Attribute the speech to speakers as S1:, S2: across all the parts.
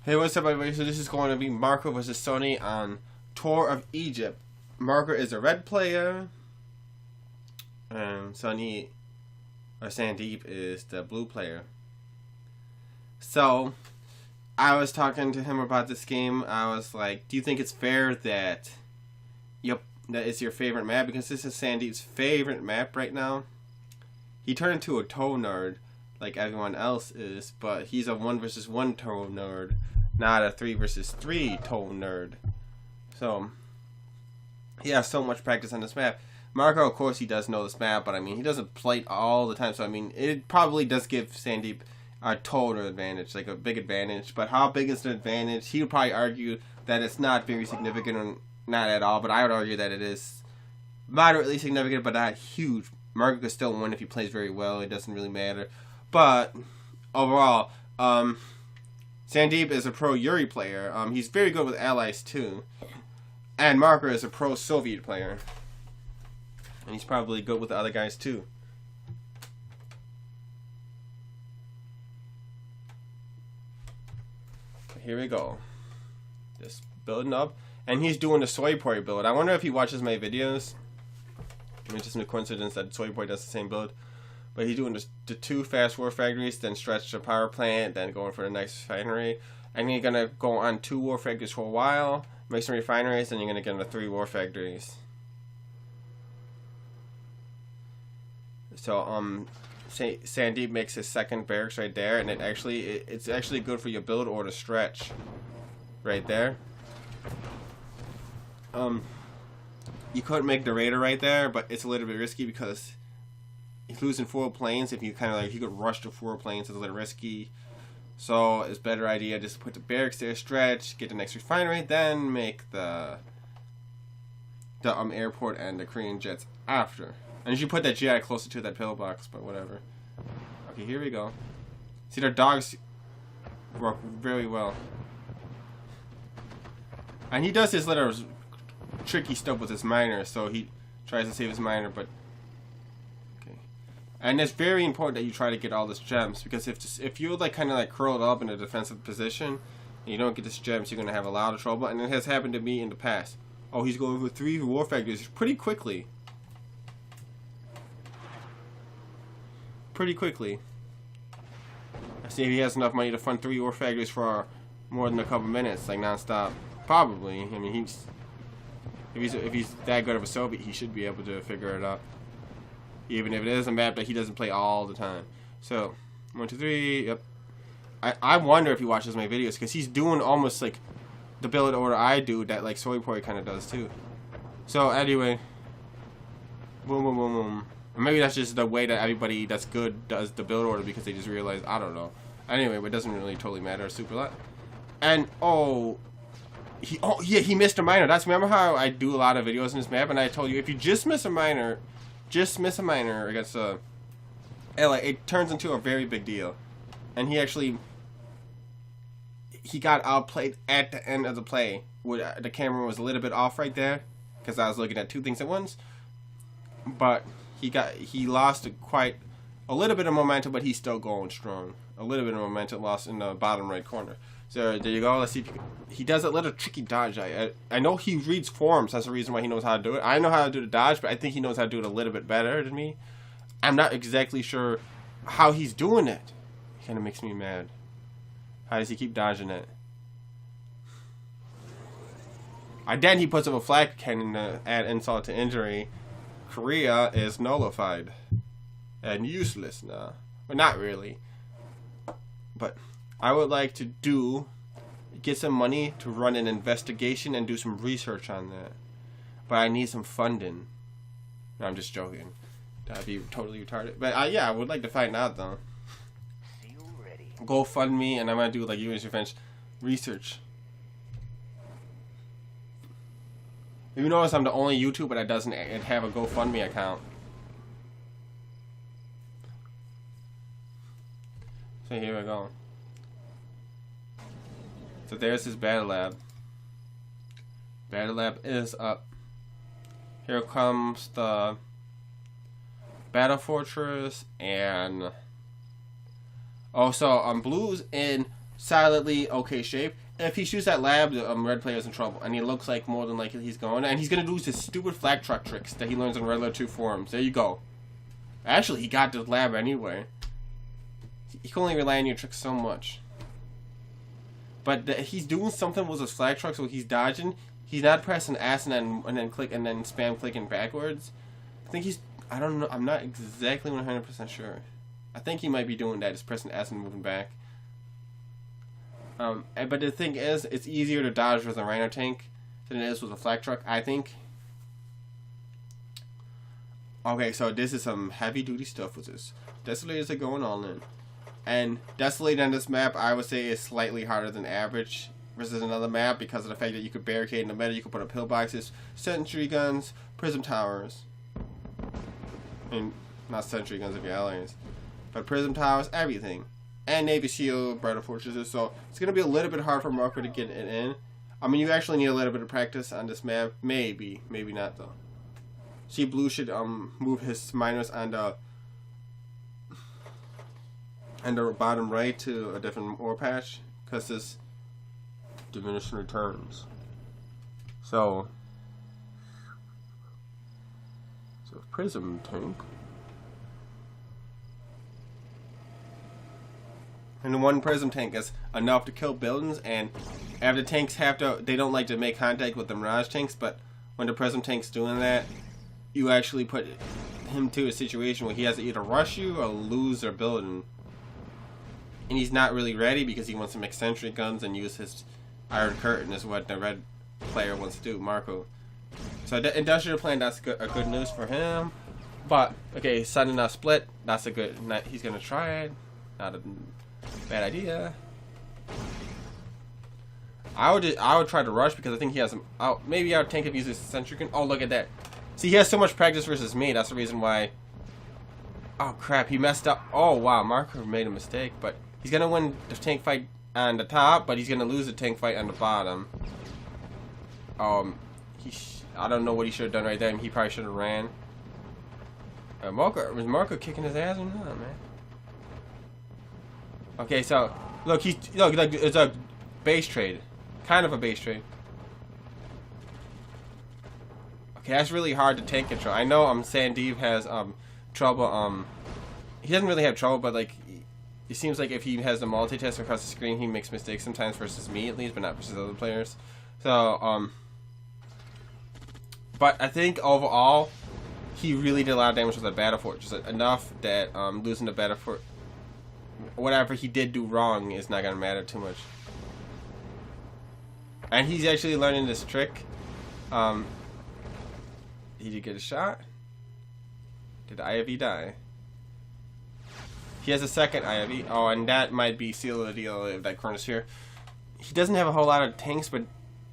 S1: Hey, what's up, everybody? So this is going to be Marko versus Sony on Tour of Egypt. Marko is a red player, and Sony or Sandeep is the blue player. So I was talking to him about this game. I was like, "Do you think it's fair that, that it's your favorite map? Because this is Sandeep's favorite map right now. He turned into a toe nerd, like everyone else is, but he's a 1 versus 1 toe nerd, not a 3 versus 3 toe nerd. So he has so much practice on this map. Marko, of course, he does know this map, but I mean, he doesn't play it all the time. So I mean, it probably does give Sandeep a total advantage, like a big advantage. But how big is the advantage? He would probably argue that it's not very significant or not at all. But I would argue that it is moderately significant, but not huge. Marko could still win if he plays very well. It doesn't really matter. But overall, Sandeep is a pro Yuri player. He's very good with allies too. And Marko is a pro Soviet player. And he's probably good with the other guys too. Here we go. Just building up. And he's doing the Soypoi build. I wonder if he watches my videos. It's just a coincidence that Soypoi does the same build. But he's doing the 2 fast war factories, then stretch the power plant, then going for the next refinery. And you're going to go on 2 war factories for a while, make some refineries, then you're going to get into 3 war factories. So, Sandeep makes his second barracks right there, and it's actually good for your build order stretch. Right there. You could make the raider right there, but it's a little bit risky because he's losing 4 planes. If you he could rush to 4 planes, it's a little risky. So it's a better idea just to put the barracks there, stretch, get the next refinery, then make the airport and the Korean jets after. And you should put that GI closer to that pillbox, but whatever. Okay, here we go. See, their dogs work very well. And he does his little tricky stuff with his miner, so he tries to save his miner, but okay. And it's very important that you try to get all these gems, because if you're kind of curled up in a defensive position and you don't get these gems, you're gonna have a lot of trouble. And it has happened to me in the past. Oh, he's going for 3 war factories pretty quickly. I see if he has enough money to fund 3 war factories for more than a couple minutes, like non-stop. Probably. I mean, if he's that good of a Soviet, he should be able to figure it out. Even if it is a map that he doesn't play all the time. So, 1, 2, 3. Yep. I wonder if he watches my videos, because he's doing almost like the build order I do that Soypoi kind of does too. So anyway, boom, boom, boom, boom. Or maybe that's just the way that everybody that's good does the build order, because they just realize, I don't know. Anyway, but it doesn't really totally matter super lot. And he missed a miner. Remember how I do a lot of videos in this map, and I told you if you just miss a miner against a ally, it turns into a very big deal. And he got outplayed at the end of the play. The camera was a little bit off right there, because I was looking at 2 things at once. But he lost quite a little bit of momentum, but he's still going strong. A little bit of momentum lost in the bottom right corner. So there you go. Let's see if he does a little tricky dodge. I know he reads forms. That's the reason why he knows how to do it. I know how to do the dodge, but I think he knows how to do it a little bit better than me. I'm not exactly sure how he's doing it. It kind of makes me mad. How does he keep dodging it? And then he puts up a flag cannon to add insult to injury. Korea is nullified and useless now. But not really. But I would like to get some money to run an investigation and do some research on that. But I need some funding. No, I'm just joking. That'd be totally retarded. But yeah, I would like to find out though. GoFundMe, and I'm gonna do Yuris Revenge research. You notice I'm the only YouTuber that doesn't have a GoFundMe account. So here we go. So there's his battle lab. Battle lab is up. Here comes the battle fortress and also blues in solidly okay shape. If he shoots that lab, the red player's in trouble, and he looks like more than likely he's going, and he's gonna lose his stupid flak truck tricks that he learns in regular 2 forums. There you go. Actually, he got the lab anyway. He can only rely on your tricks so much. But he's doing something with his flag truck, so he's dodging. He's not pressing S and then click and then spam clicking backwards. I think he's. I don't know. I'm not exactly 100% sure. I think he might be doing that, just pressing S and moving back. But the thing is, it's easier to dodge with a Rhino tank than it is with a flak truck, I think. Okay, so this is some heavy duty stuff with this. Desolators are going all in. And Desolate on this map, I would say, is slightly harder than average versus another map because of the fact that you could barricade in the middle, you could put up pillboxes, sentry guns, prism towers. And not sentry guns of your allies, but prism towers, everything. And Navy Shield, Bridal Fortresses, so it's going to be a little bit hard for Marko to get it in. I mean, you actually need a little bit of practice on this map. Maybe not though. See, Blue should move his miners on the bottom right to a different ore patch, because this diminishing returns. So prism tank. And the one prism tank is enough to kill buildings, and after tanks they don't like to make contact with the Mirage tanks, but when the prism tank's doing that, you actually put him to a situation where he has to either rush you or lose their building. And he's not really ready because he wants to make sentry guns and use his Iron Curtain is what the red player wants to do, Marko. So the industrial plan, that's a good news for him. But okay, sudden enough split, that's a good. He's gonna try it. Not a bad idea. I would try to rush because I think he has some. Oh, maybe our tank could use his sentry gun. Oh, look at that. See, he has so much practice versus me. That's the reason why. Oh crap, he messed up. Oh wow, Marko made a mistake, but he's gonna win the tank fight on the top, but he's gonna lose the tank fight on the bottom. I don't know what he should have done right there. He probably should have ran. Was Marko kicking his ass or not, man? Okay, so look, it's a base trade, kind of a base trade. Okay, that's really hard to tank control. I know Sandeep has trouble. He doesn't really have trouble, but like it seems like if he has the multitask across the screen, he makes mistakes sometimes versus me at least, but not versus other players. So but I think overall he really did a lot of damage with the battle fort, just enough that losing the battle fort, whatever he did do wrong, is not gonna matter too much. And he's actually learning this trick. He did get a shot. Did IFE die? He has a second IFE. Oh, and that might be seal of the deal if that corner's here. He doesn't have a whole lot of tanks, but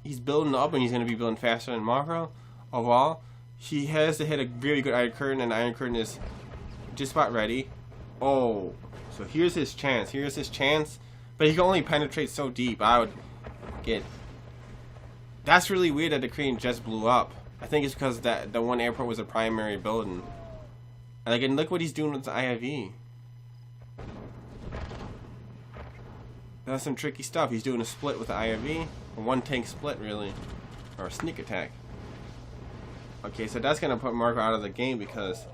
S1: he's building up, and he's going to be building faster than Marko. Overall, he has to hit a very good Iron Curtain, and the Iron Curtain is just about ready. Oh, so here's his chance. Here's his chance, but he can only penetrate so deep. I would get. That's really weird that the Korean just blew up. I think it's because that the one airport was a primary building. And again, look what he's doing with the IIV. That's some tricky stuff. He's doing a split with the IIV, a one tank split really, or a sneak attack. Okay, so that's gonna put Marko out of the game because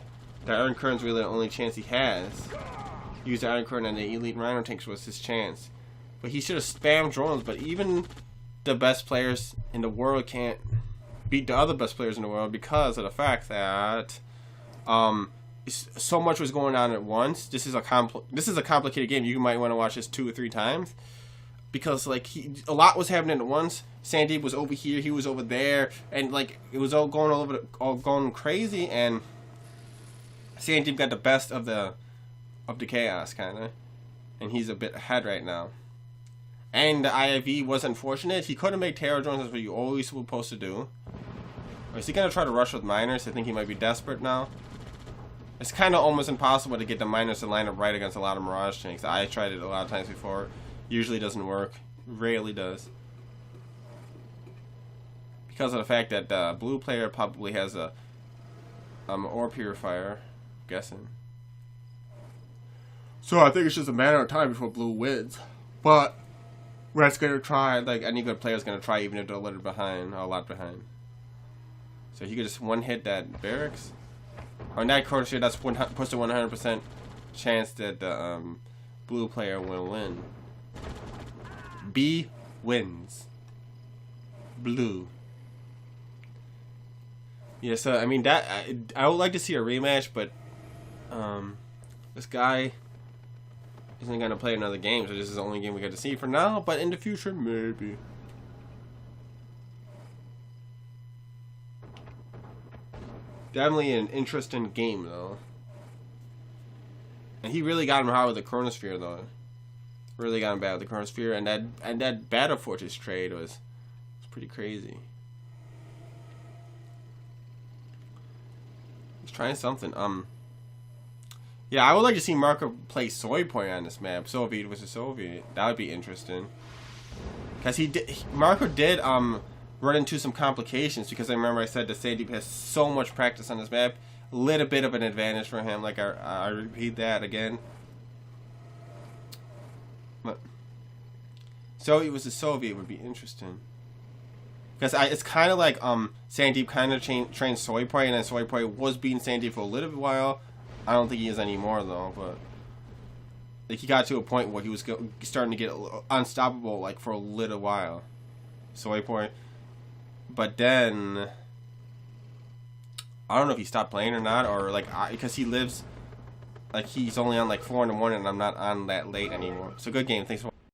S1: the Iron Curtain's really the only chance he has. Use the Iron Curtain and the Elite Rhino tanks was his chance. But he should have spammed drones. But even the best players in the world can't beat the other best players in the world because of the fact that so much was going on at once. This is a complicated game. You might want to watch this 2 or 3 times because like a lot was happening at once. Sandeep was over here, he was over there, and like it was all going crazy. And Sandeep got the best of the chaos kind of, and he's a bit ahead right now. And the IIV was unfortunate. He couldn't make terror drones. That's what you always were supposed to do. Or is he going to try to rush with miners? I think he might be desperate now. It's kind of almost impossible to get the miners to line up right against a lot of Mirage tanks. I tried it a lot of times before. Usually doesn't work. Rarely does. Because of the fact that the blue player probably has a ore purifier. I'm guessing. So I think it's just a matter of time before blue wins. But Red's gonna try, like any good player's gonna try, even if they're a little behind, a lot behind. So he could just one hit that barracks. On that quarter shit, that's puts a 100% chance that the blue player will win. B wins. Blue. Yeah, so I mean that I would like to see a rematch, but this guy isn't gonna play another game, so this is the only game we get to see for now. But in the future, maybe. Definitely an interesting game, though. And he really got him hard with the Chronosphere, though. Really got him bad with the Chronosphere, and that Battle Fortress trade was pretty crazy. He's trying something. Yeah, I would like to see Marko play Soy Point on this map. Soviet versus Soviet. That would be interesting. Because Marko did run into some complications, because I remember I said that Sandeep has so much practice on this map. A little bit of an advantage for him. Like, I repeat that again. But Soviet versus Soviet would be interesting. Because it's kind of like Sandeep kind of trained Soy Point, and then Soy Point was beating Sandeep for a little while. I don't think he is anymore, though, but like he got to a point where he was starting to get unstoppable, like, for a little while. Soy Point. But then I don't know if he stopped playing or not, or like because he lives, like, he's only on like 4 in the morning, and I'm not on that late anymore. So good game. Thanks for watching.